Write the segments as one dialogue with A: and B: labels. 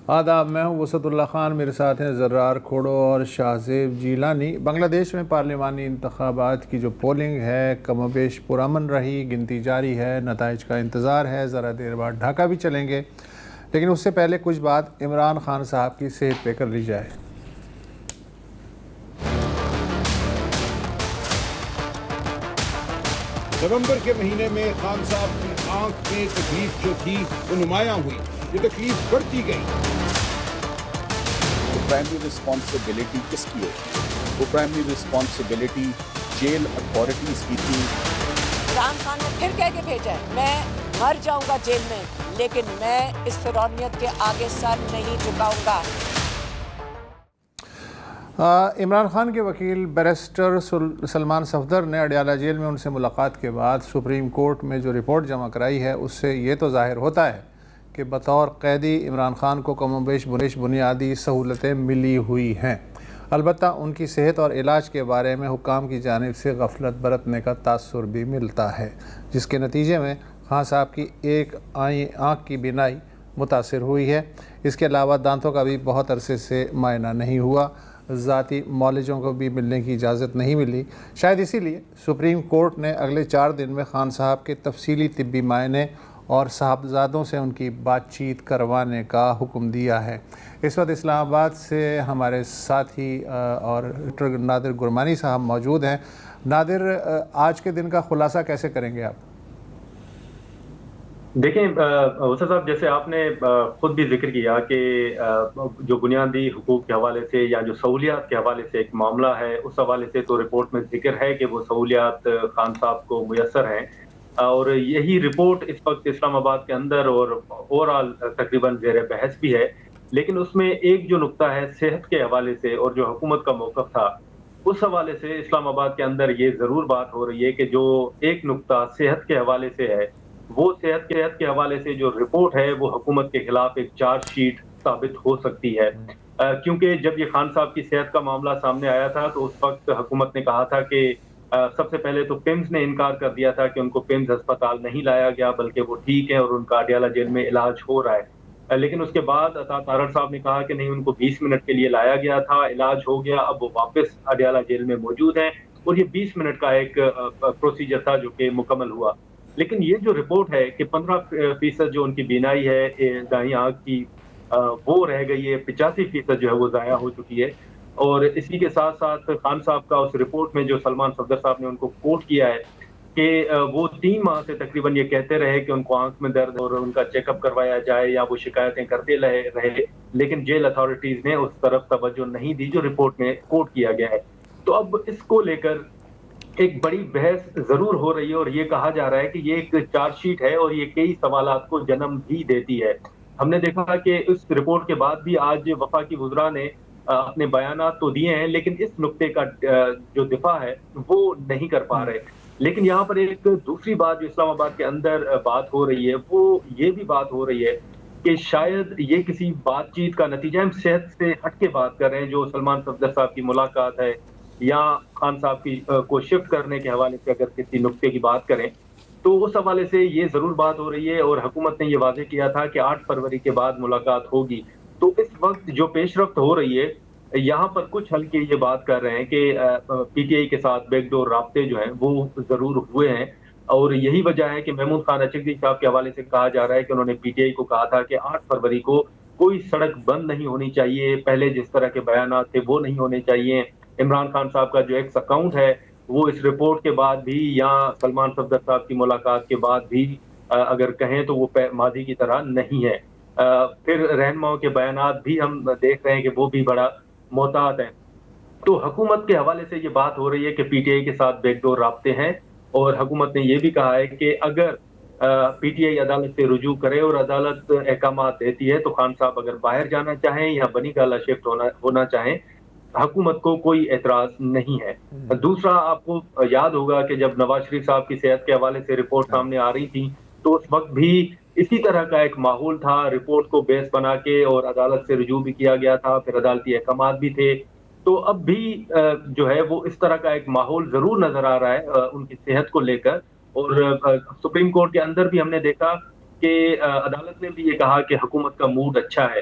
A: آداب، میں ہوں وسعت اللہ خان، میرے ساتھ ہیں زرار کھوڑو اور شاہزیب جیلانی۔ بنگلہ دیش میں پارلیمانی انتخابات کی جو پولنگ ہے کم و بیش پرامن رہی، گنتی جاری ہے، نتائج کا انتظار ہے، ذرا دیر بعد ڈھاکہ بھی چلیں گے، لیکن اس سے پہلے کچھ بات عمران خان صاحب کی صحت پہ کر لی جائے۔
B: نومبر کے مہینے میں خان صاحب کی آنکھ میں تکلیف جو تھی وہ نمایاں ہوئی، یہ تکلیف بڑھتی گئی۔
C: وہ پرائمری رسپانسبلٹی کس کی ہے؟ وہ پرائمری رسپانسبلٹی جیل اتھارٹیز کی تھی۔
D: عمران خان نے پھر کہہ کے بھیجا ہے میں مر جاؤں گا جیل میں، لیکن میں اس فرعونیت کے آگے سر نہیں جھکاؤں گا۔
A: عمران خان کے وکیل بیرسٹر سلمان صفدر نے اڈیالہ جیل میں ان سے ملاقات کے بعد سپریم کورٹ میں جو رپورٹ جمع کرائی ہے اس سے یہ تو ظاہر ہوتا ہے کہ بطور قیدی عمران خان کو کم و بیش بنیادی سہولتیں ملی ہوئی ہیں، البتہ ان کی صحت اور علاج کے بارے میں حکام کی جانب سے غفلت برتنے کا تاثر بھی ملتا ہے، جس کے نتیجے میں خان صاحب کی ایک آنکھ کی بینائی متاثر ہوئی ہے۔ اس کے علاوہ دانتوں کا بھی بہت عرصے سے معائنہ نہیں ہوا، ذاتی معالجوں کو بھی ملنے کی اجازت نہیں ملی۔ شاید اسی لیے سپریم کورٹ نے اگلے 4 دن میں خان صاحب کے تفصیلی طبی معائنے اور صاحبزادوں سے ان کی بات چیت کروانے کا حکم دیا ہے۔ اس وقت اسلام آباد سے ہمارے ساتھی اور ڈاکٹر نادر گرمانی صاحب موجود ہیں۔ نادر، آج کے دن کا خلاصہ کیسے کریں گے آپ؟
E: دیکھیں وسعت صاحب، جیسے آپ نے خود بھی ذکر کیا کہ جو بنیادی حقوق کے حوالے سے یا جو سہولیات کے حوالے سے ایک معاملہ ہے، اس حوالے سے تو رپورٹ میں ذکر ہے کہ وہ سہولیات خان صاحب کو میسر ہیں، اور یہی رپورٹ اس وقت اسلام آباد کے اندر اور اوورآل تقریباً زیر بحث بھی ہے۔ لیکن اس میں ایک جو نقطہ ہے صحت کے حوالے سے اور جو حکومت کا موقف تھا، اس حوالے سے اسلام آباد کے اندر یہ ضرور بات ہو رہی ہے کہ جو ایک نقطہ صحت کے حوالے سے ہے، وہ صحت کے حوالے سے جو رپورٹ ہے وہ حکومت کے خلاف ایک چارج شیٹ ثابت ہو سکتی ہے، کیونکہ جب یہ خان صاحب کی صحت کا معاملہ سامنے آیا تھا تو اس وقت حکومت نے کہا تھا کہ سب سے پہلے تو پیمز نے انکار کر دیا تھا کہ ان کو پیمز ہسپتال نہیں لایا گیا، بلکہ وہ ٹھیک ہیں اور ان کا اڈیالہ جیل میں علاج ہو رہا ہے۔ لیکن اس کے بعد عطا تارڑ صاحب نے کہا کہ نہیں، ان کو 20 منٹ کے لیے لایا گیا تھا، علاج ہو گیا، اب وہ واپس اڈیالہ جیل میں موجود ہیں، اور یہ 20 منٹ کا ایک پروسیجر تھا جو کہ مکمل ہوا۔ لیکن یہ جو رپورٹ ہے کہ 15% جو ان کی بینائی ہے دائیں آنکھ کی وہ رہ گئی ہے، 85% جو ہے وہ ضائع ہو چکی ہے، اور اسی کے ساتھ ساتھ خان صاحب کا اس رپورٹ میں جو سلمان صفدر صاحب نے ان کو کوٹ کیا ہے کہ وہ 3 ماہ سے تقریباً یہ کہتے رہے کہ ان کو آنکھ میں درد اور ان کا چیک اپ کروایا جائے یا وہ شکایتیں کرتے رہے، لیکن جیل اتھارٹیز نے اس طرف توجہ نہیں دی جو رپورٹ میں کوٹ کیا گیا ہے۔ تو اب اس کو لے کر ایک بڑی بحث ضرور ہو رہی ہے، اور یہ کہا جا رہا ہے کہ یہ ایک چارج شیٹ ہے اور یہ کئی سوالات کو جنم بھی دیتی ہے۔ ہم نے دیکھا کہ اس رپورٹ کے بعد بھی آج وفاقی وزراء نے اپنے بیانات تو دیے ہیں، لیکن اس نقطے کا جو دفاع ہے وہ نہیں کر پا رہے۔ لیکن یہاں پر ایک دوسری بات جو اسلام آباد کے اندر بات ہو رہی ہے، وہ یہ بھی بات ہو رہی ہے کہ شاید یہ کسی بات چیت کا نتیجہ، ہم صحت سے ہٹ کے بات کر رہے ہیں، جو سلمان صفدر صاحب کی ملاقات ہے یا خان صاحب کی کو شفٹ کرنے کے حوالے سے اگر کسی نقطے کی بات کریں تو اس حوالے سے یہ ضرور بات ہو رہی ہے، اور حکومت نے یہ واضح کیا تھا کہ 8 فروری کے بعد ملاقات ہوگی۔ تو اس وقت جو پیش رفت ہو رہی ہے، یہاں پر کچھ حلقے یہ بات کر رہے ہیں کہ پی ٹی آئی کے ساتھ بیک ڈور رابطے جو ہیں وہ ضرور ہوئے ہیں، اور یہی وجہ ہے کہ محمود خان اچکزئی صاحب کے حوالے سے کہا جا رہا ہے کہ انہوں نے پی ٹی آئی کو کہا تھا کہ 8 فروری کو کوئی سڑک بند نہیں ہونی چاہیے، پہلے جس طرح کے بیانات تھے وہ نہیں ہونے چاہیے۔ عمران خان صاحب کا جو ایکس اکاؤنٹ ہے وہ اس رپورٹ کے بعد بھی یا سلمان صفدر صاحب کی ملاقات کے بعد بھی اگر کہیں تو وہ ماضی کی طرح نہیں ہے۔ پھر رہنماؤں کے بیانات بھی ہم دیکھ رہے ہیں کہ وہ بھی بڑا محتاط ہیں۔ تو حکومت کے حوالے سے یہ بات ہو رہی ہے کہ پی ٹی آئی کے ساتھ بیک ڈور رابطے ہیں، اور حکومت نے یہ بھی کہا ہے کہ اگر پی ٹی آئی عدالت سے رجوع کرے اور عدالت احکامات دیتی ہے تو خان صاحب اگر باہر جانا چاہیں یا بنی گالہ شفٹ ہونا چاہیں، حکومت کو کوئی اعتراض نہیں ہے۔ دوسرا، آپ کو یاد ہوگا کہ جب نواز شریف صاحب کی صحت کے حوالے سے رپورٹ سامنے آ رہی تھی تو اس وقت بھی اسی طرح کا ایک ماحول تھا، رپورٹ کو بیس بنا کے اور عدالت سے رجوع بھی کیا گیا تھا، پھر عدالتی احکامات بھی تھے۔ تو اب بھی جو ہے وہ اس طرح کا ایک ماحول ضرور نظر آ رہا ہے ان کی صحت کو لے کر، اور سپریم کورٹ کے اندر بھی ہم نے دیکھا کہ عدالت نے بھی یہ کہا کہ حکومت کا موڈ اچھا ہے۔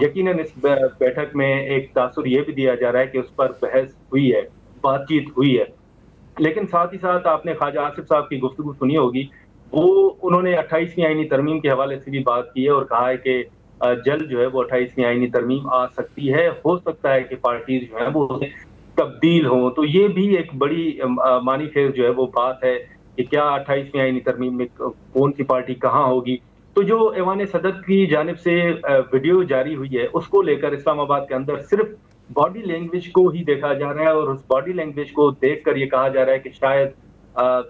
E: یقیناً اس بیٹھک میں ایک تاثر یہ بھی دیا جا رہا ہے کہ اس پر بحث ہوئی ہے، بات چیت ہوئی ہے، لیکن ساتھ ہی ساتھ آپ نے خواجہ آصف صاحب کی گفتگو سنی ہوگی، وہ انہوں نے 28ویں آئینی ترمیم کے حوالے سے بھی بات کی ہے اور کہا ہے کہ جلد جو ہے وہ 28ویں آئینی ترمیم آ سکتی ہے، ہو سکتا ہے کہ پارٹیز جو ہیں وہ تبدیل ہوں، تو یہ بھی ایک بڑی معنی خیز جو ہے وہ بات ہے کہ کیا 28ویں آئینی ترمیم میں کون سی پارٹی کہاں ہوگی۔ تو جو ایوان صدر کی جانب سے ویڈیو جاری ہوئی ہے اس کو لے کر اسلام آباد کے اندر صرف باڈی لینگویج کو ہی دیکھا جا رہا ہے اور اس باڈی لینگویج کو دیکھ کر یہ کہا جا رہا ہے کہ شاید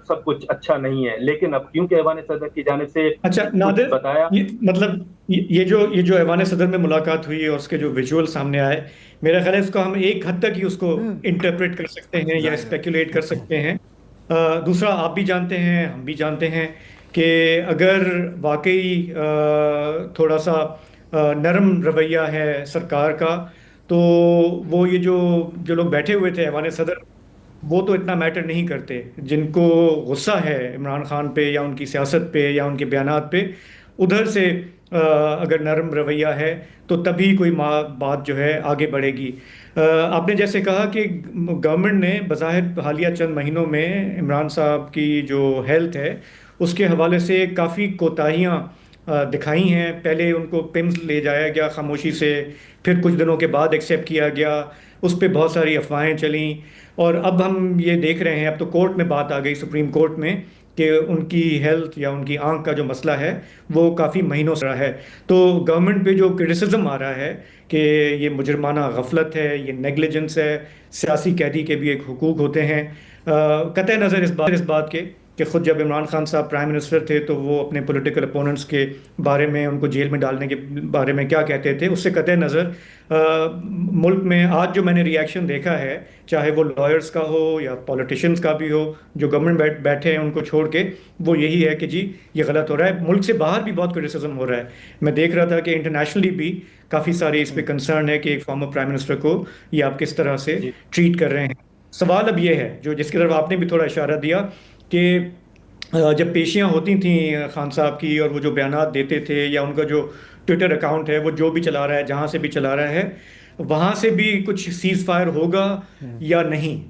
E: سب کچھ اچھا نہیں ہے، لیکن اب کیونکہ ایوان صدر کی جانب سے
F: اچھا نادر،
E: بتایا،
F: مطلب یہ جو ایوان صدر میں ملاقات ہوئی اور اس کے جو ویژول سامنے آئے، میرا خیال ہے اس کو ہم ایک حد تک ہی اس کو انٹرپریٹ کر سکتے ہیں یا اسپیکولیٹ کر سکتے ہیں۔ دوسرا، آپ بھی جانتے ہیں، ہم بھی جانتے ہیں کہ اگر واقعی تھوڑا سا نرم رویہ ہے سرکار کا، تو وہ یہ جو لوگ بیٹھے ہوئے تھے ایوان صدر، وہ تو اتنا میٹر نہیں کرتے۔ جن کو غصہ ہے عمران خان پہ یا ان کی سیاست پہ یا ان کے بیانات پہ، ادھر سے اگر نرم رویہ ہے تو تبھی کوئی بات جو ہے آگے بڑھے گی۔ آپ نے جیسے کہا کہ گورنمنٹ نے بظاہر حالیہ چند مہینوں میں عمران صاحب کی جو ہیلتھ ہے اس کے حوالے سے کافی کوتاہیاں دکھائی ہیں۔ پہلے ان کو پمز لے جایا گیا خاموشی سے، پھر کچھ دنوں کے بعد ایکسیپٹ کیا گیا، اس پہ بہت ساری افواہیں چلیں، اور اب ہم یہ دیکھ رہے ہیں، اب تو کورٹ میں بات آ گئی، سپریم کورٹ میں، کہ ان کی ہیلتھ یا ان کی آنکھ کا جو مسئلہ ہے وہ کافی مہینوں سے رہا ہے۔ تو گورنمنٹ پہ جو کرٹیسزم آ رہا ہے کہ یہ مجرمانہ غفلت ہے، یہ نیگلیجنس ہے، سیاسی قیدی کے بھی ایک حقوق ہوتے ہیں، قطع نظر اس بات کے کہ خود جب عمران خان صاحب پرائم منسٹر تھے تو وہ اپنے پولیٹیکل اپوننٹس کے بارے میں، ان کو جیل میں ڈالنے کے بارے میں کیا کہتے تھے، اس سے قطع نظر ملک میں آج جو میں نے ری ایکشن دیکھا ہے، چاہے وہ لائرز کا ہو یا پولیٹیشنز کا بھی ہو، جو گورنمنٹ بیٹھے ہیں ان کو چھوڑ کے، وہ یہی ہے کہ جی یہ غلط ہو رہا ہے۔ ملک سے باہر بھی بہت کرٹیسزم ہو رہا ہے۔ میں دیکھ رہا تھا کہ انٹرنیشنلی بھی کافی سارے اس پہ کنسرن ہے کہ ایک فارمر پرائم منسٹر کو یہ آپ کس طرح سے ٹریٹ کر رہے ہیں۔ سوال اب یہ ہے، جس کی طرف آپ نے بھی تھوڑا اشارہ دیا، کہ جب پیشیاں ہوتی تھیں خان صاحب کی اور وہ جو بیانات دیتے تھے، یا ان کا جو ٹویٹر اکاؤنٹ ہے وہ جو بھی چلا رہا ہے، جہاں سے بھی چلا رہا ہے، وہاں سے بھی کچھ سیز فائر ہوگا یا نہیں،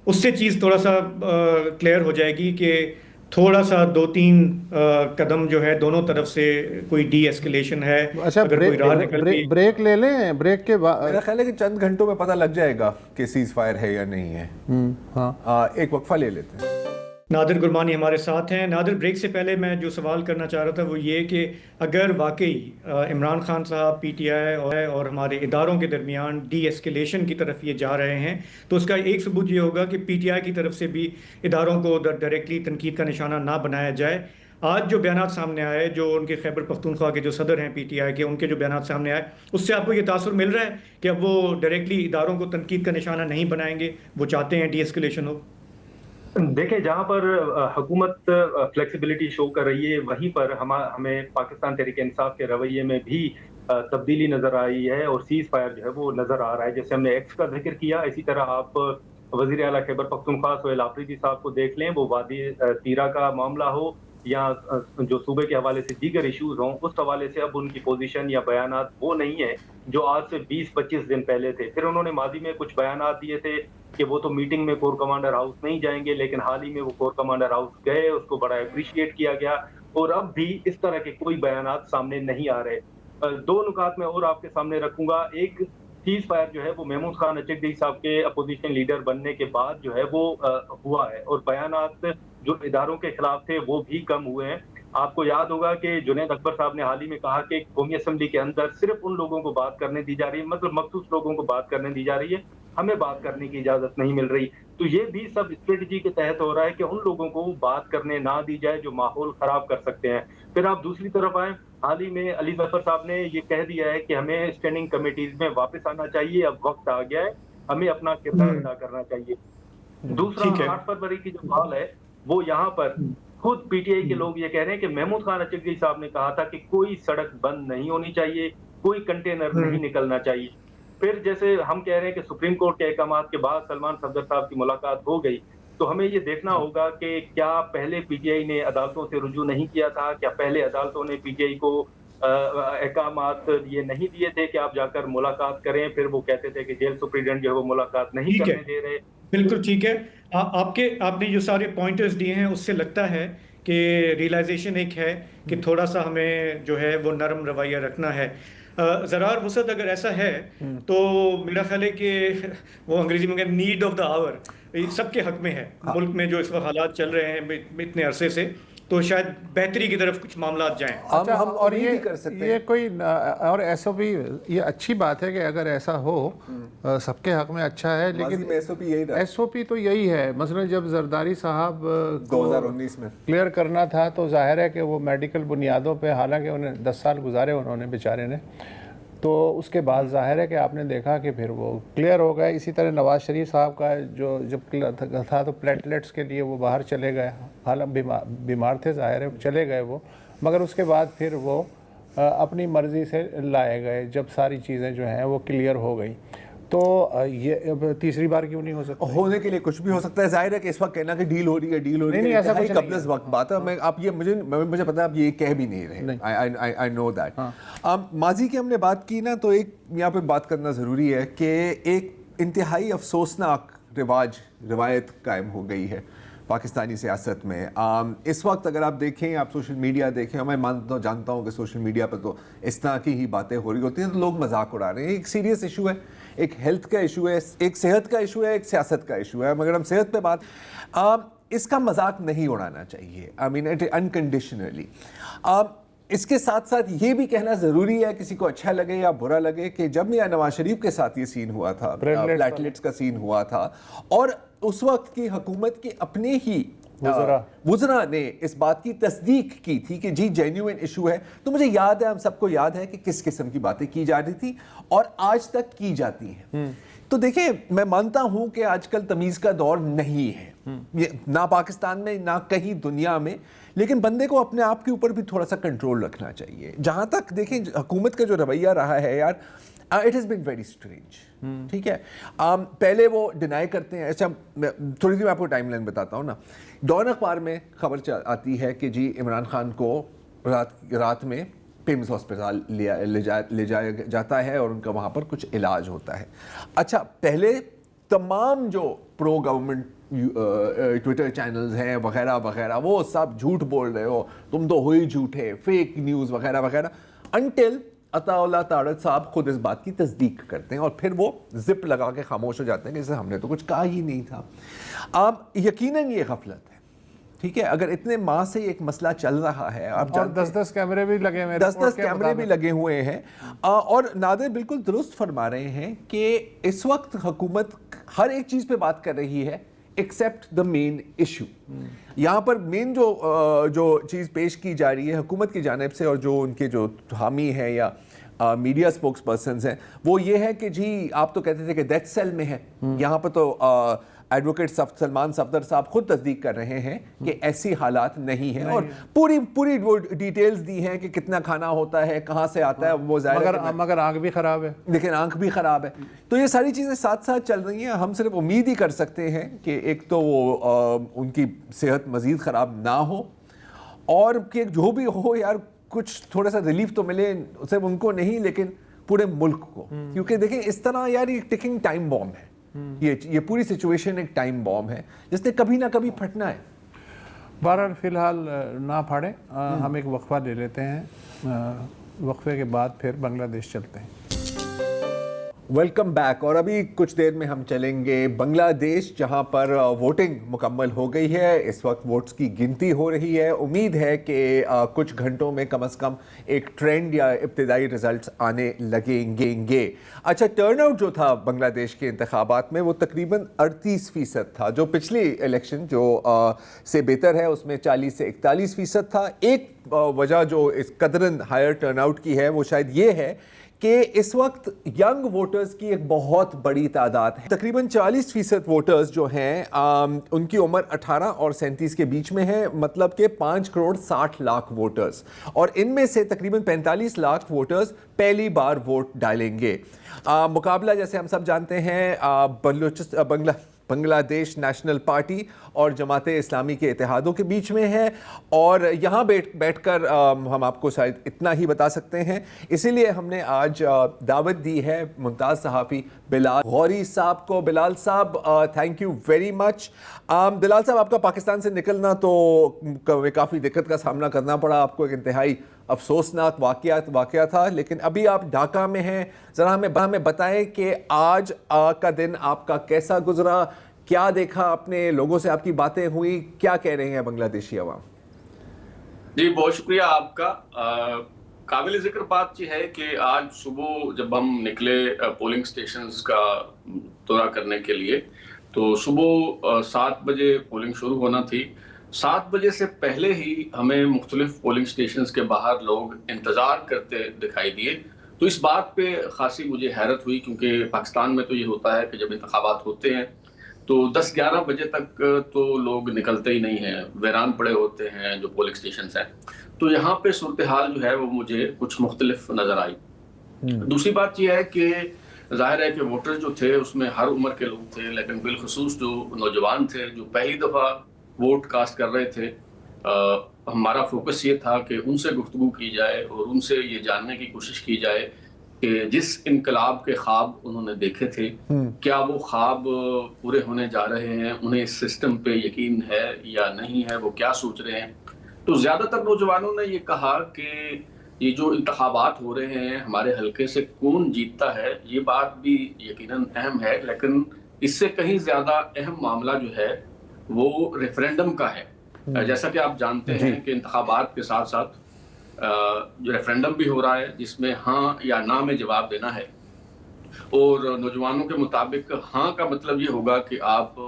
F: اس سے چیز تھوڑا سا کلیئر ہو جائے گی کہ تھوڑا سا 2-3 قدم جو ہے دونوں طرف سے کوئی ڈی ایسکیلیشن ہے۔
A: اچھا،
F: اگر کوئی راہ نکل گئی،
A: بریک لے لیں، بریک کے بعد
G: میرا خیال ہے کہ چند گھنٹوں میں پتہ لگ جائے گا کہ سیز فائر ہے یا نہیں ہے۔
A: ہاں،
G: ایک وقفہ لے لیتے ہیں۔
F: نادر گرمانی ہمارے ساتھ ہیں۔ نادر، بریک سے پہلے میں جو سوال کرنا چاہ رہا تھا وہ یہ کہ اگر واقعی عمران خان صاحب، پی ٹی آئی اور ہمارے اداروں کے درمیان ڈی ایسکیلیشن کی طرف یہ جا رہے ہیں، تو اس کا ایک ثبوت یہ ہوگا کہ پی ٹی آئی کی طرف سے بھی اداروں کو ڈائریکٹلی تنقید کا نشانہ نہ بنایا جائے۔ آج جو بیانات سامنے آئے، جو ان کے خیبر پختونخوا کے جو صدر ہیں پی ٹی آئی کے، ان کے جو بیانات سامنے آئے، اس سے آپ کو یہ تاثر مل رہا ہے کہ اب وہ ڈائریکٹلی اداروں کو تنقید کا نشانہ نہیں بنائیں گے، وہ چاہتے ہیں ڈی ایسکیلیشن ہو؟
E: دیکھیں، جہاں پر حکومت فلیکسیبلٹی شو کر رہی ہے، وہیں پر ہمیں پاکستان تحریک انصاف کے رویے میں بھی تبدیلی نظر آئی ہے اور سیز فائر جو ہے وہ نظر آ رہا ہے۔ جیسے ہم نے ایکس کا ذکر کیا، اسی طرح آپ وزیر اعلیٰ خیبر پختونخوا سہیل آفریدی صاحب کو دیکھ لیں، وہ وادی تیرا کا معاملہ ہو یا جو صوبے کے حوالے سے دیگر ایشوز ہوں، اس حوالے سے اب ان کی پوزیشن یا بیانات وہ نہیں ہیں جو آج سے 20-25 دن پہلے تھے۔ پھر انہوں نے ماضی میں کچھ بیانات دیے تھے کہ وہ تو میٹنگ میں کور کمانڈر ہاؤس نہیں جائیں گے، لیکن حال ہی میں وہ کور کمانڈر ہاؤس گئے، اس کو بڑا اپریشیٹ کیا گیا، اور اب بھی اس طرح کے کوئی بیانات سامنے نہیں آ رہے۔ 2 نکات میں اور آپ کے سامنے رکھوں گا۔ ایک، سیز فائر جو ہے وہ محمود خان اچکزئی صاحب کے اپوزیشن لیڈر بننے کے بعد جو ہے وہ ہوا ہے، اور بیانات جو اداروں کے خلاف تھے وہ بھی کم ہوئے ہیں۔ آپ کو یاد ہوگا کہ جنید اکبر صاحب نے حال ہی میں کہا کہ قومی اسمبلی کے اندر صرف ان لوگوں کو بات کرنے دی جا رہی ہے، مطلب مخصوص لوگوں کو بات کرنے دی جا رہی ہے، ہمیں بات کرنے کی اجازت نہیں مل رہی۔ تو یہ بھی سب اسٹریٹجی کے تحت ہو رہا ہے کہ ان لوگوں کو بات کرنے نہ دی جائے جو ماحول خراب کر سکتے ہیں۔ پھر آپ دوسری طرف آئیں، حال ہی میں علی ظفر صاحب نے یہ کہہ دیا ہے کہ ہمیں اسٹینڈنگ کمیٹیز میں واپس آنا چاہیے، اب وقت آ گیا ہے، ہمیں اپنا کردار ادا کرنا چاہیے۔ دوسرا، 8 فروری کی جو کال ہے وہ یہاں پر خود پی ٹی آئی کے لوگ یہ کہہ رہے ہیں کہ محمود خان اچکزئی صاحب نے کہا تھا کہ کوئی سڑک بند نہیں ہونی چاہیے، کوئی کنٹینر نہیں نکلنا چاہیے۔ پھر جیسے ہم کہہ رہے ہیں کہ سپریم کورٹ کے احکامات کے بعد سلمان صفدر صاحب کی ملاقات ہو گئی، تو ہمیں یہ دیکھنا ہوگا کہ کیا پہلے پی ٹی آئی نے عدالتوں سے رجوع نہیں کیا تھا، کیا پہلے عدالتوں نے پی ٹی آئی کو احکامات یہ نہیں دیے تھے کہ آپ جا کر ملاقات کریں، پھر وہ کہتے تھے کہ جیل سپرنٹینڈنٹ جو ہے وہ ملاقات نہیں کرنے دے رہے.
F: بالکل ٹھیک ہے. آپ نے جو سارے پوائنٹرز دیے ہیں اس سے لگتا ہے کہ ریئلائزیشن ایک ہے کہ تھوڑا سا ہمیں جو ہے وہ نرم رویہ رکھنا ہے. زرار وسعت اگر ایسا ہے تو میرا خیال ہے کہ وہ انگریزی میں کہتے نیڈ آف دا آور سب کے حق میں ہے. ملک میں جو اس وقت حالات چل رہے ہیں اتنے عرصے سے، تو شاید بہتری کی طرف کچھ معاملات جائیں.
G: ہم
A: اور
G: یہ کر سکتے
A: یہ کوئی اور ایسا بھی یہ اچھی بات ہے کہ اگر ایسا ہو سب کے حق میں اچھا ہے، لیکن ایس او پی تو یہی ہے. مثلا جب زرداری صاحب
G: 2019 میں
A: کلیئر کرنا تھا تو ظاہر ہے کہ وہ میڈیکل بنیادوں پہ، حالانکہ انہیں 10 سال گزارے انہوں نے بیچارے نے، تو اس کے بعد ظاہر ہے کہ آپ نے دیکھا کہ پھر وہ کلیئر ہو گئے. اسی طرح نواز شریف صاحب کا جو جب تھا تو پلیٹلیٹس کے لیے وہ باہر چلے گئے، حالانکہ بیمار تھے ظاہر ہے، چلے گئے وہ، مگر اس کے بعد پھر وہ اپنی مرضی سے لائے گئے جب ساری چیزیں جو ہیں وہ کلیئر ہو گئیں. تو یہ اب تیسری بار کیوں نہیں ہو سکتا؟
G: ہونے کے لیے کچھ بھی ہو سکتا ہے. ظاہر ہے کہ اس وقت کہنا کہ ڈیل ہو رہی ہے
A: نہیں ایسا کچھ
G: قبل از وقت بات ہے. میں آپ یہ مجھے پتا ہے آپ یہ کہہ بھی نہیں رہے. آئی نو دیٹ. ماضی کی ہم نے بات کی نا، تو ایک یہاں پہ بات کرنا ضروری ہے کہ ایک انتہائی افسوسناک روایت قائم ہو گئی ہے پاکستانی سیاست میں. اس وقت اگر آپ دیکھیں، آپ سوشل میڈیا دیکھیں، میں جانتا ہوں کہ سوشل میڈیا پہ تو اس طرح کی ہی باتیں ہو رہی ہوتی ہیں تو لوگ مذاق اڑا رہے ہیں. ایک سیریس ایشو ہے، ایک ہیلتھ کا ایشو ہے، ایک صحت کا ایشو ہے، ایک سیاست کا ایشو ہے. مگر ہم صحت پہ بات، اس کا مذاق نہیں اڑانا چاہیے، آئی مین انکنڈیشنلی. اس کے ساتھ ساتھ یہ بھی کہنا ضروری ہے، کسی کو اچھا لگے یا برا لگے، کہ جب میاں نواز شریف کے ساتھ یہ سین ہوا تھا، پلیٹلیٹس کا سین ہوا تھا، اور اس وقت کی حکومت کے اپنے ہی وزراء نے اس بات کی تصدیق کی تھی کہ جی جینیوئن ایشو ہے، تو مجھے یاد ہے، ہم سب کو یاد ہے کہ کس قسم کی باتیں کی جا رہی تھی اور آج تک کی جاتی ہیں. تو دیکھیں، میں مانتا ہوں کہ آج کل تمیز کا دور نہیں ہے، نہ پاکستان میں نہ کہیں دنیا میں، لیکن بندے کو اپنے آپ کے اوپر بھی تھوڑا سا کنٹرول رکھنا چاہیے. جہاں تک دیکھیں حکومت کا جو رویہ رہا ہے یار، it has been very strange. ٹھیک ہے، پہلے وہ ڈینائی کرتے ہیں. اچھا تھوڑی سی میں آپ کو ٹائم لائن بتاتا ہوں نا. ڈان اخبار میں خبر آتی ہے کہ جی عمران خان کو رات میں پیمز ہاسپٹل لے جایا جاتا ہے اور ان کا وہاں پر کچھ علاج ہوتا ہے. اچھا پہلے تمام جو پرو گورنمنٹ ٹویٹر چینلز ہیں وغیرہ وغیرہ وہ سب جھوٹ بول رہے ہو، تم تو ہوئی جھوٹے، فیک نیوز وغیرہ وغیرہ، انٹل عطا اللہ تارڑ صاحب خود اس بات کی تصدیق کرتے ہیں اور پھر وہ زپ لگا کے خاموش ہو جاتے ہیں کہ جیسے ہم نے تو کچھ کہا ہی نہیں تھا. یقیناً یہ غفلت ہے. ٹھیک ہے، اگر اتنے ماہ سے ایک مسئلہ چل رہا ہے، آپ
A: اور 10 کیمرے بھی لگے ہوئے،
G: 10 کیمرے بھی لگے ہوئے ہیں، اور نادر بالکل درست فرما رہے ہیں کہ اس وقت حکومت ہر ایک چیز پہ بات کر رہی ہے ایکسیپٹ دا مین ایشو. یہاں پر مین جو چیز پیش کی جا رہی ہے حکومت کی جانب سے، اور جو ان کے جو حامی ہیں یا میڈیا اسپوکس پرسنز ہیں، وہ یہ ہے کہ جی آپ تو کہتے تھے کہ ڈیتھ سیل میں ہے. یہاں پر تو ایڈوکیٹ سلمان صفدر صاحب خود تصدیق کر رہے ہیں کہ ایسی حالات نہیں ہیں، اور پوری ڈیٹیلز دی ہیں کہ کتنا کھانا ہوتا ہے، کہاں سے آتا ہے. وہ
A: مگر آنکھ بھی خراب ہے،
G: لیکن آنکھ بھی خراب ہے. تو یہ ساری چیزیں ساتھ ساتھ چل رہی ہیں. ہم صرف امید ہی کر سکتے ہیں کہ ایک تو وہ ان کی صحت مزید خراب نہ ہو، اور کہ جو بھی ہو یار کچھ تھوڑا سا ریلیف تو ملے، صرف ان کو نہیں لیکن پورے ملک کو. کیونکہ دیکھیں اس طرح یار یہ ٹکنگ ٹائم بام ہے، یہ پوری سچویشن ایک ٹائم بام ہے جس نے کبھی نہ کبھی پھٹنا ہے.
A: بہرحال فی الحال نہ پھاڑیں. ہم ایک وقفہ لے لیتے ہیں، وقفے کے بعد پھر بنگلہ دیش چلتے ہیں.
G: Welcome back. اور ابھی کچھ دیر میں ہم چلیں گے بنگلہ دیش، جہاں پر ووٹنگ مکمل ہو گئی ہے. اس وقت ووٹس کی گنتی ہو رہی ہے. امید ہے کہ کچھ گھنٹوں میں کم از کم ایک ٹرینڈ یا ابتدائی رزلٹس آنے لگیں گے. اچھا ٹرن آؤٹ جو تھا بنگلہ دیش کے انتخابات میں وہ تقریباً 38% تھا، جو پچھلی الیکشن جو سے بہتر ہے اس میں 40 سے 41% تھا. ایک وجہ جو اس قدرن ہائر ٹرن آؤٹ کی ہے وہ شاید یہ ہے کہ اس وقت ینگ ووٹرز کی ایک بہت بڑی تعداد ہے. تقریباً 40% ووٹرز جو ہیں ان کی عمر 18 اور 37 کے بیچ میں ہے، مطلب کہ 5 کروڑ 60 لاکھ ووٹرز، اور ان میں سے تقریباً 45 لاکھ ووٹرز پہلی بار ووٹ ڈالیں گے. مقابلہ جیسے ہم سب جانتے ہیں بنگلہ دیش نیشنل پارٹی اور جماعت اسلامی کے اتحادوں کے بیچ میں ہے، اور یہاں بیٹھ کر ہم آپ کو شاید اتنا ہی بتا سکتے ہیں. اسی لیے ہم نے آج دعوت دی ہے ممتاز صحافی بلال غوری صاحب کو. بلال صاحب تھینک یو ویری مچ. بلال صاحب، آپ کا پاکستان سے نکلنا تو کافی دقت کا سامنا کرنا پڑا آپ کو، ایک انتہائی افسوسناک واقعہ تھا، لیکن ابھی آپ ڈھاکہ میں ہیں. ذرا ہمیں بتائیں کہ آج کا دن آپ کا کیسا گزرا، کیا دیکھا آپ نے، لوگوں سے آپ کی باتیں ہوئی، کیا کہہ رہے ہیں بنگلہ دیشی عوام؟
C: جی بہت شکریہ آپ کا. قابل ذکر بات یہ ہے کہ آج صبح جب ہم نکلے پولنگ سٹیشنز کا دورہ کرنے کے لیے تو صبح 7 بجے پولنگ شروع ہونا تھی. 7 بجے سے پہلے ہی ہمیں مختلف پولنگ سٹیشنز کے باہر لوگ انتظار کرتے دکھائی دیے. تو اس بات پہ خاصی مجھے حیرت ہوئی، کیونکہ پاکستان میں تو یہ ہوتا ہے کہ جب انتخابات ہوتے ہیں تو 10-11 بجے تک تو لوگ نکلتے ہی نہیں ہیں، ویران پڑے ہوتے ہیں جو پولنگ سٹیشنز ہیں. تو یہاں پہ صورتحال جو ہے وہ مجھے کچھ مختلف نظر آئی. دوسری بات یہ ہے کہ ظاہر ہے کہ ووٹر جو تھے اس میں ہر عمر کے لوگ تھے، لیکن بالخصوص جو نوجوان تھے جو پہلی دفعہ ووٹ کاسٹ کر رہے تھے، ہمارا فوکس یہ تھا کہ ان سے گفتگو کی جائے اور ان سے یہ جاننے کی کوشش کی جائے کہ جس انقلاب کے خواب انہوں نے دیکھے تھے کیا وہ خواب پورے ہونے جا رہے ہیں، انہیں اس سسٹم پہ یقین ہے یا نہیں ہے، وہ کیا سوچ رہے ہیں. تو زیادہ تر نوجوانوں نے یہ کہا کہ یہ جو انتخابات ہو رہے ہیں ہمارے حلقے سے کون جیتتا ہے یہ بات بھی یقیناً اہم ہے، لیکن اس سے کہیں زیادہ اہم معاملہ جو ہے وہ ریفرینڈم کا ہے. جیسا کہ آپ جانتے ہیں کہ انتخابات کے ساتھ ساتھ جو ریفرینڈم بھی ہو رہا ہے جس میں ہاں یا نہ میں جواب دینا ہے، اور نوجوانوں کے مطابق ہاں کا مطلب یہ ہوگا کہ آپ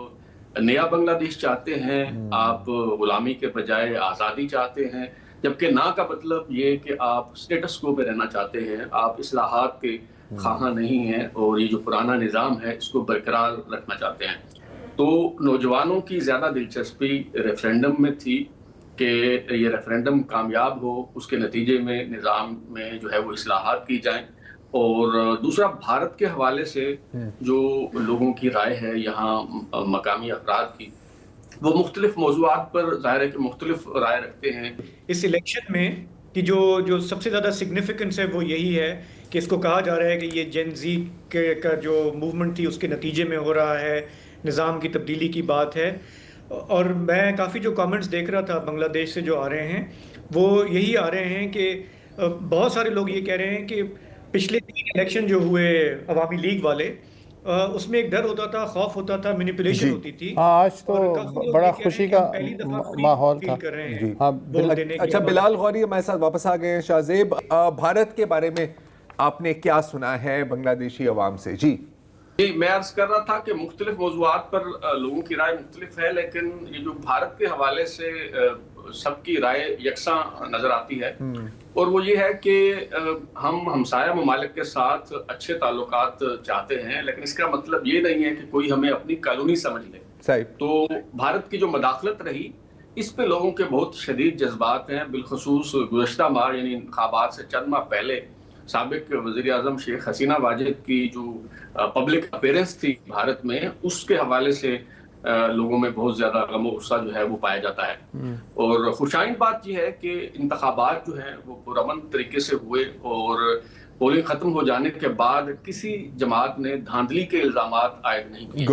C: نیا بنگلہ دیش چاہتے ہیں، آپ غلامی کے بجائے آزادی چاہتے ہیں، جبکہ نہ کا مطلب یہ کہ آپ سٹیٹس کو پہ رہنا چاہتے ہیں، آپ اصلاحات کے خواہاں نہیں ہیں اور یہ جو پرانا نظام ہے اس کو برقرار رکھنا چاہتے ہیں. تو نوجوانوں کی زیادہ دلچسپی ریفرینڈم میں تھی کہ یہ ریفرینڈم کامیاب ہو، اس کے نتیجے میں نظام میں جو ہے وہ اصلاحات کی جائیں. اور دوسرا بھارت کے حوالے سے جو لوگوں کی رائے ہے یہاں مقامی افراد کی، وہ مختلف موضوعات پر ظاہر ہے کہ مختلف رائے رکھتے ہیں.
F: اس الیکشن میں کہ جو سب سے زیادہ سگنیفیکنس ہے وہ یہی ہے کہ اس کو کہا جا رہا ہے کہ یہ جین زی کا جو موومنٹ تھی اس کے نتیجے میں ہو رہا ہے، نظام کی تبدیلی کی بات ہے. اور میں کافی جو کامنٹس دیکھ رہا تھا بنگلہ دیش سے جو آ رہے ہیں وہ یہی آ رہے ہیں کہ بہت سارے لوگ یہ کہہ رہے ہیں کہ پچھلے 3 الیکشن جو ہوئے عوامی لیگ والے، اس میں ایک ڈر ہوتا تھا، خوف ہوتا تھا، مینیپولیشن ہوتی تھی.
A: آج تو بڑا خوشی کا ماحول تھا.
G: اچھا بلال غوری ہمارے ساتھ واپس آ گئے ہیں. شاہ زیب، بھارت کے بارے میں آپ نے کیا سنا ہے بنگلہ دیشی عوام سے؟ جی
C: میں عرض کر رہا تھا کہ مختلف موضوعات پر لوگوں کی رائے مختلف ہے، لیکن یہ جو بھارت کے حوالے سے سب کی رائے یکساں نظر آتی ہے، اور وہ یہ ہے کہ ہم ہمسایہ ممالک کے ساتھ اچھے تعلقات چاہتے ہیں، لیکن اس کا مطلب یہ نہیں ہے کہ کوئی ہمیں اپنی کالونی سمجھ لے. تو بھارت کی جو مداخلت رہی اس پہ لوگوں کے بہت شدید جذبات ہیں. بالخصوص گزشتہ ماہ یعنی انتخابات سے چند ماہ پہلے سابق وزیر اعظم شیخ حسینہ واجد کی جو پبلک اپیرنس تھی بھارت میں، اس کے حوالے سے لوگوں میں بہت زیادہ غم و غصہ جو ہے وہ پایا جاتا ہے. اور خوشائن بات یہ ہے کہ انتخابات جو ہیں وہ پرامن طریقے سے ہوئے، اور پولنگ ختم ہو جانے کے بعد کسی جماعت نے دھاندلی کے الزامات عائد نہیں کیے.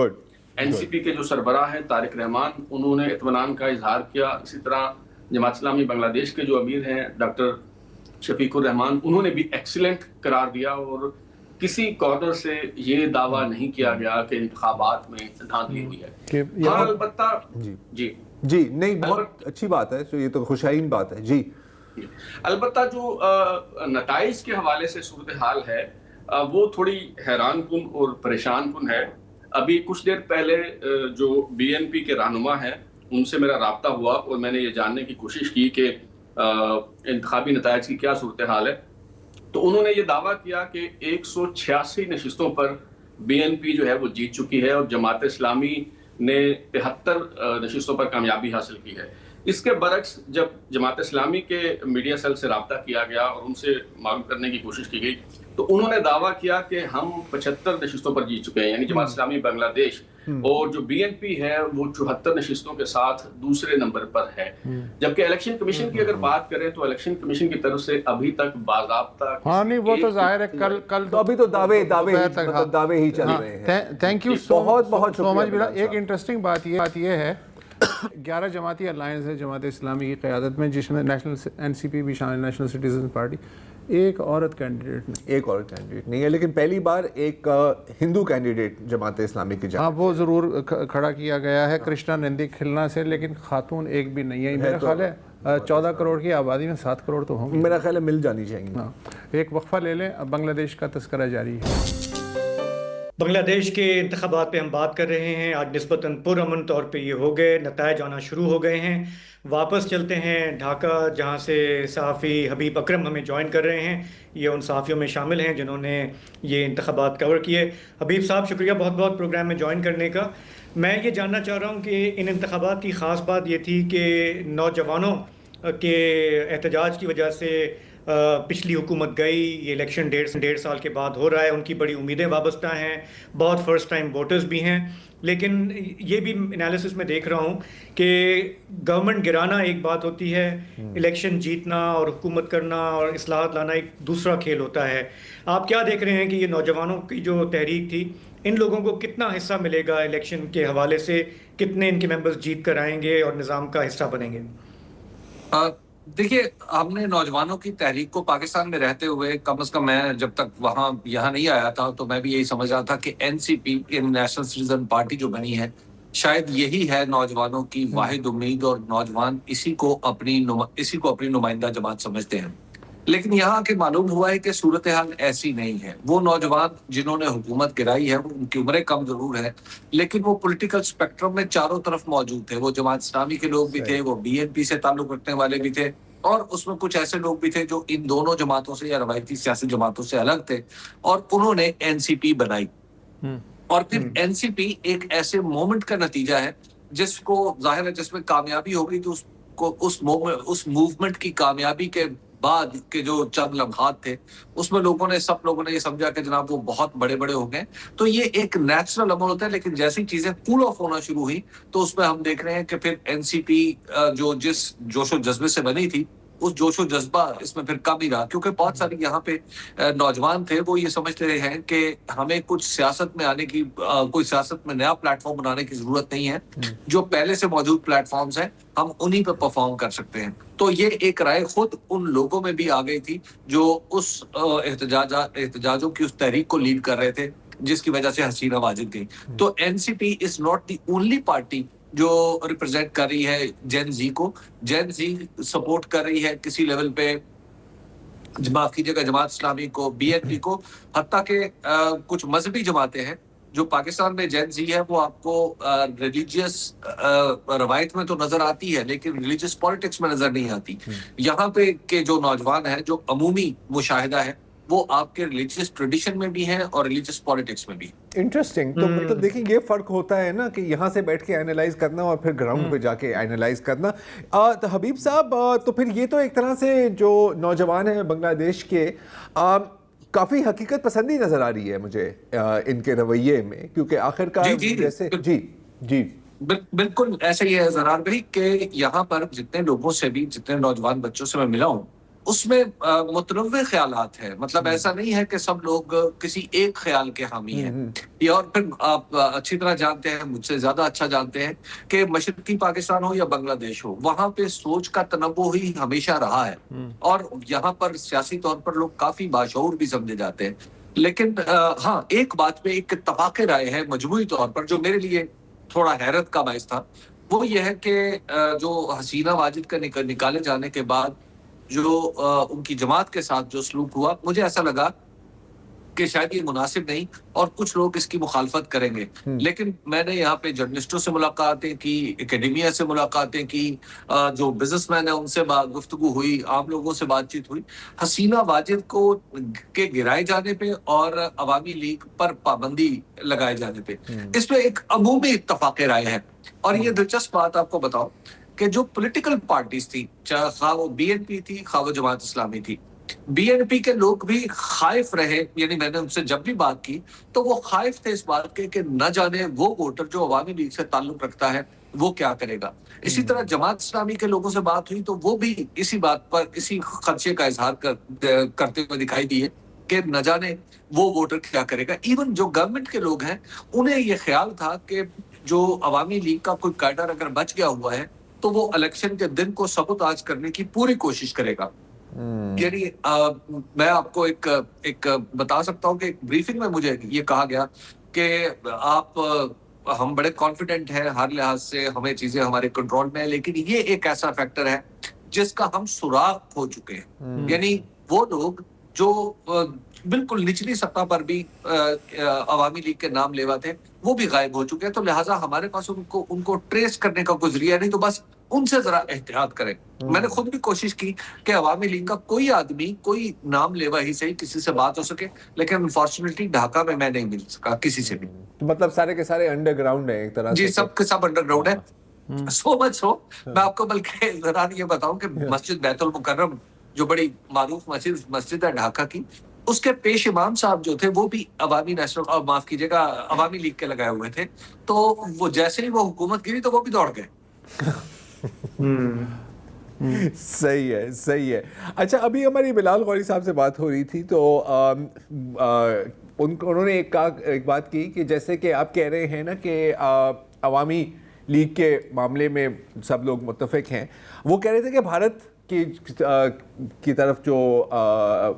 C: این سی پی کے جو سربراہ ہیں طارق رحمان، انہوں نے اطمینان کا اظہار کیا. اسی طرح جماعت اسلامی بنگلہ دیش کے جو امیر ہیں ڈاکٹر شفیق الرحمان، انہوں نے بھی ایکسیلنٹ قرار دیا، اور کسی کارنر سے یہ دعویٰ نہیں کیا گیا کہ انتخابات میں دھاندلی ہوئی ہے. ہاں البتہ
G: جی نہیں، بہت اچھی بات ہے، یہ تو خوشائن بات ہے. جی
C: البتہ جو نتائج کے حوالے سے صورتحال ہے وہ تھوڑی حیران کن اور پریشان کن ہے. ابھی کچھ دیر پہلے جو بی این پی کے رہنما ہیں ان سے میرا رابطہ ہوا اور میں نے یہ جاننے کی کوشش کی کہ انتخابی نتائج کی کیا صورتحال ہے. تو انہوں نے یہ دعویٰ کیا کہ 186 نشستوں پر بی این پی جو ہے وہ جیت چکی ہے، اور جماعت اسلامی نے 73 نشستوں پر کامیابی حاصل کی ہے. اس کے برعکس جب جماعت اسلامی کے میڈیا سیل سے رابطہ کیا گیا اور ان سے معلوم کرنے کی کوشش کی گئی تو انہوں نے دعویٰ کیا کہ ہم 75 نشستوں پر جیت چکے ہیں، یعنی جماعت اسلامی بنگلہ دیش اور جو بی این پی ہے وہ 74 نشستوں کے ساتھ دوسرے نمبر پر ہے. جبکہ الیکشن کمیشن کی اگر بات کریں تو الیکشن کمیشن کی طرف سے ابھی تک باضابطہ
A: ہاں نہیں وہ تو ظاہر ہے کل
G: تو ابھی تو دعوے ہی چل رہے ہیں.
A: تھینک یو
G: بہت
A: سو مچ. ایک انٹرسٹنگ بات یہ ہے 11 جماعتی الائنس ہے جماعت اسلامی کی قیادت میں، جس میں نیشنل این سی پی بھی شامل، نیشنل سٹیزن پارٹی. ایک عورت کینڈیڈیٹ نہیں ہے، لیکن پہلی بار ایک ہندو کینڈیڈیٹ جماعت اسلامی کی جانب، ہاں وہ ضرور کھڑا کیا گیا ہے کرشنا نندی کھلنا سے، لیکن خاتون ایک بھی نہیں ہے. میرا خیال ہے 14 کروڑ کی آبادی میں 7 کروڑ تو ہوں گے،
G: میرا خیال ہے مل جانی چاہیے.
A: ایک وقفہ لے لیں، اب بنگلہ دیش کا تذکرہ جاری ہے.
F: بنگلہ دیش کے انتخابات پہ ہم بات کر رہے ہیں. آج نسبتاً پرامن طور پہ یہ ہو گئے، نتائج آنا شروع ہو گئے ہیں. واپس چلتے ہیں ڈھاکہ، جہاں سے صحافی حبیب اکرم ہمیں جوائن کر رہے ہیں. یہ ان صحافیوں میں شامل ہیں جنہوں نے یہ انتخابات کور کیے. حبیب صاحب شکریہ بہت بہت پروگرام میں جوائن کرنے کا. میں یہ جاننا چاہ رہا ہوں کہ ان انتخابات کی خاص بات یہ تھی کہ نوجوانوں کے احتجاج کی وجہ سے پچھلی حکومت گئی. یہ الیکشن 1.5 سال کے بعد ہو رہا ہے. ان کی بڑی امیدیں وابستہ ہیں، بہت فرسٹ ٹائم ووٹرز بھی ہیں. لیکن یہ بھی انالیسس میں دیکھ رہا ہوں کہ گورنمنٹ گرانا ایک بات ہوتی ہے، الیکشن جیتنا اور حکومت کرنا اور اصلاحات لانا ایک دوسرا کھیل ہوتا ہے. آپ کیا دیکھ رہے ہیں کہ یہ نوجوانوں کی جو تحریک تھی، ان لوگوں کو کتنا حصہ ملے گا الیکشن کے حوالے سے؟ کتنے ان کے ممبرز جیت کر آئیں گے اور نظام کا حصہ بنیں گے؟
H: دیکھیے، ہم نے نوجوانوں کی تحریک کو پاکستان میں رہتے ہوئے، کم از کم میں جب تک یہاں نہیں آیا تھا تو میں بھی یہی سمجھ رہا تھا کہ این سی پی نیشنل سٹیزن پارٹی جو بنی ہے، شاید یہی ہے نوجوانوں کی واحد امید، اور نوجوان اسی کو اپنی نمائندہ جماعت سمجھتے ہیں. لیکن یہاں کے معلوم ہوا ہے کہ صورتحال ایسی نہیں ہے. وہ نوجوان جنہوں نے حکومت گرائی ہے، ان کی عمریں کم ضرور ہے، لیکن وہ پولیٹیکل سپیکٹرم میں چاروں طرف موجود تھے. وہ جماعت اسلامی کے لوگ بھی تھے، وہ بی این پی سے تعلق رکھنے والے بھی تھے، اور اس میں کچھ ایسے لوگ بھی تھے جو ان دونوں جماعتوں سے یا روایتی سیاسی جماعتوں سے الگ تھے، اور انہوں نے این سی پی بنائی. اور پھر این سی پی ایک ایسے مومنٹ کا نتیجہ ہے جس کو ظاہر ہے جس میں کامیابی ہوگی تو اس موومنٹ کی کامیابی کے بعد کے جو چند لمحات تھے، اس میں سب لوگوں نے یہ سمجھا کہ جناب وہ بہت بڑے ہو گئے. تو یہ ایک نیچرل عمل ہوتا ہے. لیکن جیسی چیزیں کول آف ہونا شروع ہوئی تو اس میں ہم دیکھ رہے ہیں کہ پھر این سی پی جو جس جوش و جذبے سے بنی تھی، اس جوش و جذبہ اس میں پھر کم ہی رہا. کیونکہ بہت ساری یہاں پہ نوجوان تھے، وہ یہ سمجھتے رہے ہیں کہ ہمیں کچھ سیاست میں آنے کی، کوئی سیاست میں نیا پلیٹ فارم بنانے کی ضرورت نہیں ہے. جو پہلے سے موجود پلیٹ فارمز ہیں ہم انہی پہ پرفارم کر سکتے ہیں. تو یہ ایک رائے خود ان لوگوں میں بھی آ گئی تھی جو اس احتجاجوں کی اس تحریک کو لیڈ کر رہے تھے، جس کی وجہ سے حسینہ واجد گئی. تو N C P is not the only party جو ریپرزینٹ کر رہی ہے جین زی کو. جین زی سپورٹ کر رہی ہے کسی لیول پہ، معاف کیجیے گا، جماعت اسلامی کو، بی این پی کو، حتیٰ کہ کچھ مذہبی جماعتیں ہیں جو پاکستان میں جین زی ہے وہ آپ کو ریلیجیس روایت میں تو نظر آتی ہے لیکن ریلیجیس پالیٹکس میں نظر نہیں آتی. یہاں پہ کے جو نوجوان ہیں، جو عمومی مشاہدہ ہے، وہ آپ کے ریلیجیس ٹریڈیشن میں بھی ہیں اور ریلیجیس پالیٹکس میں بھی.
G: انٹرسٹنگ. تو مطلب دیکھیں یہ فرق ہوتا ہے نا کہ یہاں سے بیٹھ کے اینالائز کرنا اور پھر گراؤنڈ پہ جا کے اینالائز کرنا. تو حبیب صاحب، تو پھر یہ تو ایک طرح سے جو نوجوان ہیں بنگلہ دیش کے، کافی حقیقت پسندی نظر آ رہی ہے مجھے ان کے رویے میں، کیونکہ آخر کا جیسے جی
H: بالکل ایسے ہی ہے زرار بھائی کہ یہاں پر جتنے لوگوں سے بھی، جتنے نوجوان بچوں سے میں ملا ہوں، اس میں متنوع خیالات ہیں. مطلب ایسا نہیں ہے کہ سب لوگ کسی ایک خیال کے حامی ہیں. اور پھر آپ اچھی طرح جانتے ہیں، مجھ سے زیادہ اچھا جانتے ہیں کہ مشرقی پاکستان ہو یا بنگلہ دیش ہو، وہاں پہ سوچ کا تنوع ہی ہمیشہ رہا ہے، اور یہاں پر سیاسی طور پر لوگ کافی باشعور بھی سمجھے جاتے ہیں. لیکن ہاں، ایک بات پہ ایک اتفاق رائے ہے مجموعی طور پر جو میرے لیے تھوڑا حیرت کا باعث تھا. وہ یہ ہے کہ جو حسینہ واجد کا نکالے جانے کے بعد جو ان کی جماعت کے ساتھ جو سلوک ہوا، مجھے ایسا لگا کہ شاید یہ مناسب نہیں اور کچھ لوگ اس کی مخالفت کریں گے. لیکن میں نے یہاں پہ جرنلسٹوں سے ملاقاتیں کی، اکیڈیمیا سے ملاقاتیں کی، جو بزنس مین ہیں ان سے گفتگو ہوئی، عام لوگوں سے بات چیت ہوئی. حسینہ واجد کو کے گرائے جانے پہ اور عوامی لیگ پر پابندی لگائے جانے پہ، اس پہ ایک عمومی اتفاق رائے ہے. اور یہ دلچسپ بات آپ کو بتاؤں کہ جو پولیٹیکل پارٹیز تھی، چاہے خواہ وہ بی این پی تھی، خواہ وہ جماعت اسلامی تھی، BNP کے لوگ بھی خائف رہے, یعنی میں نے ان سے جب بھی بات کی تو وہ خائف تھے اس بات کے کہ نہ جانے وہ ووٹر جو عوامی لیگ سے تعلق رکھتا ہے وہ کیا کرے گا. اسی طرح جماعت اسلامی کے لوگوں سے بات ہوئی تو وہ بھی اسی بات پر اسی خدشے کا اظہار کرتے ہوئے دکھائی دیے کہ نہ جانے وہ ووٹر کیا کرے گا. ایون جو گورنمنٹ کے لوگ ہیں انہیں یہ خیال تھا کہ جو عوامی لیگ کا کوئی کیڈر اگر بچ گیا ہوا ہے تو وہ الیکشن کے دن کو سبوتاژ کرنے کی پوری کوشش کرے گا. یعنی میں آپ کو ایک بتا سکتا ہوں کہ ایک بریفنگ میں مجھے یہ کہا گیا کہ ہم بڑے کانفیڈنٹ ہیں, ہر لحاظ سے ہمیں چیزیں ہمارے کنٹرول میں ہیں, لیکن یہ ایک ایسا فیکٹر ہے جس کا ہم سراغ کھو چکے ہیں. یعنی وہ لوگ جو بالکل نچلی سطح پر بھی عوامی لیگ کے نام لیوا تھے وہ بھی غائب ہو چکے ہیں, تو لہٰذا ہمارے پاس ان کو ٹریس کرنے کا کوئی ذریعہ نہیں, تو بس ان سے ذرا احتیاط کریں. میں نے خود بھی کوشش کی کہ عوامی لیگ کا کوئی آدمی کوئی نام لیوا ہی صحیح کسی سے بات ہو سکے, لیکن انفارچونیٹلی ڈھاکہ میں نہیں مل سکا کسی سے بھی.
G: مطلب سارے کے سارے انڈر گراؤنڈ ہیں ایک طرح سے.
H: جی سب کے سب انڈر گراؤنڈ ہے. سو مچ سو میں آپ کو بلکہ ذرا یہ بتاؤں کہ مسجد بیت المکرم جو بڑی معروف مسجد ہے ڈھاکہ کی, اس کے پیش امام صاحب جو تھے وہ بھی عوامی نیشنل معاف کیجیے گا عوامی لیگ کے لگائے ہوئے تھے, تو وہ جیسے ہی وہ حکومت گری تو وہ بھی دوڑ گئے.
G: صحیح ہے, صحیح ہے. اچھا ابھی ہماری بلال غوری صاحب سے بات ہو رہی تھی تو انہوں نے ایک بات کی کہ جیسے کہ آپ کہہ رہے ہیں نا کہ عوامی لیگ کے معاملے میں سب لوگ متفق ہیں, وہ کہہ رہے تھے کہ بھارت کی طرف جو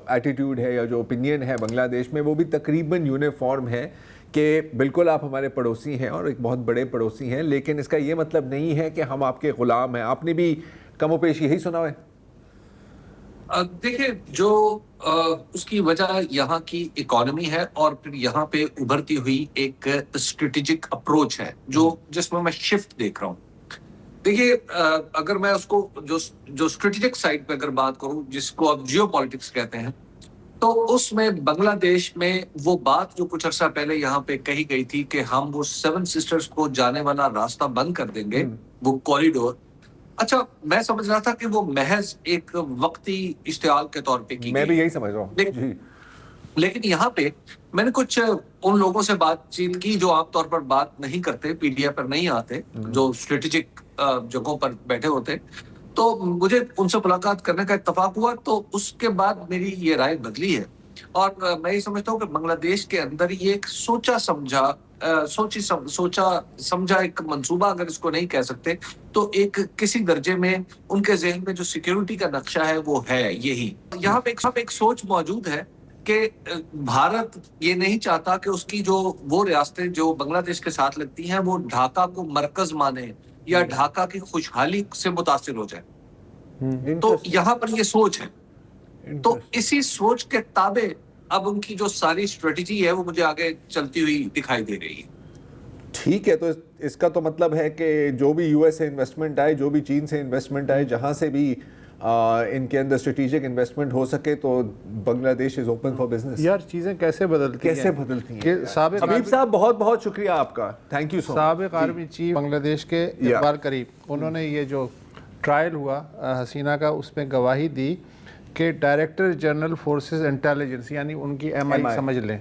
G: ایٹیٹیوڈ ہے یا جو اوپینین ہے بنگلہ دیش میں وہ بھی تقریباً یونیفارم ہے کہ بالکل آپ ہمارے پڑوسی ہیں اور ایک بہت بڑے پڑوسی ہیں, لیکن اس کا یہ مطلب نہیں ہے کہ ہم آپ کے غلام ہیں. آپ نے بھی کم و بیش یہی سنا ہے؟
H: دیکھیں جو اس کی وجہ یہاں کی اکانومی ہے اور پھر یہاں پہ ابھرتی ہوئی ایک اسٹریٹجک اپروچ ہے جس میں شفٹ دیکھ رہا ہوں. دیکھیے اگر میں اس کو جو اسٹریٹجک سائڈ پہ اگر بات کروں جس کو اب جیو پالیٹکس کہتے ہیں, تو اس میں بنگلہ دیش میں وہ بات جو کچھ عرصہ پہلے یہاں پہ کہی گئی تھی کہ ہم وہ 7 سسٹرز کو جانے والا راستہ بند کر دیں گے, وہ کوریڈور, اچھا میں سمجھ رہا تھا کہ وہ محض ایک وقتی اشتعال کے طور پہ کی,
G: میں بھی یہی سمجھ رہا ہوں.
H: لیکن یہاں پہ میں نے کچھ ان لوگوں سے بات چیت کی جو عام طور پر بات نہیں کرتے, PDA پر نہیں آتے, جو اسٹریٹجک جگہوں پر بیٹھے ہوتے, تو مجھے ان سے ملاقات کرنے کا اتفاق ہوا. تو اس کے بعد میری یہ رائے بدلی ہے اور میں یہ سمجھتا ہوں کہ بنگلہ دیش کے اندر یہ ایک سوچا سمجھا ایک منصوبہ, اگر اس کو نہیں کہہ سکتے تو ایک کسی درجے میں ان کے ذہن میں جو سیکیورٹی کا نقشہ ہے وہ ہے یہی. یہاں پہ ایک سوچ موجود ہے کہ بھارت یہ نہیں چاہتا کہ اس کی جو وہ ریاستیں جو بنگلہ دیش کے ساتھ لگتی ہیں وہ ڈھاکہ کو مرکز مانے یا ڈھاکہ کی خوشحالی سے متاثر ہو جائے. تو یہاں پر یہ سوچ ہے, تو اسی سوچ کے تابع اب ان کی جو ساری اسٹریٹجی ہے وہ مجھے آگے چلتی ہوئی دکھائی دے رہی ہے.
G: ٹھیک ہے, تو اس کا تو مطلب ہے کہ جو بھی US سے انویسٹمنٹ آئے, جو بھی چین سے انویسٹمنٹ آئے, جہاں سے بھی ان کے اندر اسٹریٹجک انویسٹمنٹ ہو سکے تو بنگلہ دیش از اوپن فار بزنس.
A: یار چیزیں کیسے بدلتی ہیں.
G: حبیب صاحب بہت بہت شکریہ آپ کا, تھینک یو سو مچ.
A: سابق آرمی چیف بنگلہ دیش کے اقبال قریب, انہوں نے یہ جو ٹرائل ہوا حسینہ کا اس میں گواہی دی کہ ڈائریکٹر جنرل فورسز انٹیلیجنس یعنی ان کی MI سمجھ لیں,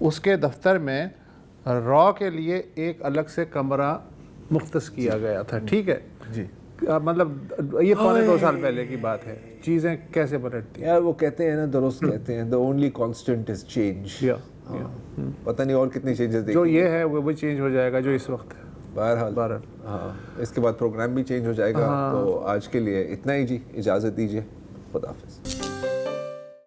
A: اس کے دفتر میں را کے لیے ایک الگ سے کمرہ مختص کیا گیا تھا. ٹھیک ہے
G: جی,
A: مطلب یہ 2.25 سال پہلے کی بات ہے. چیزیں کیسے پلٹتی ہیں
G: یار, وہ کہتے ہیں نا, درست کہتے ہیں, the only constant is change. پتہ نہیں اور کتنی چینجز
A: جو یہ ہے وہ بھی چینج ہو جائے گا جو اس وقت ہے.
G: بہرحال ہاں, اس کے بعد پروگرام بھی چینج ہو جائے گا. تو آج کے لیے اتنا ہی جی, اجازت دیجیے, خدا حافظ.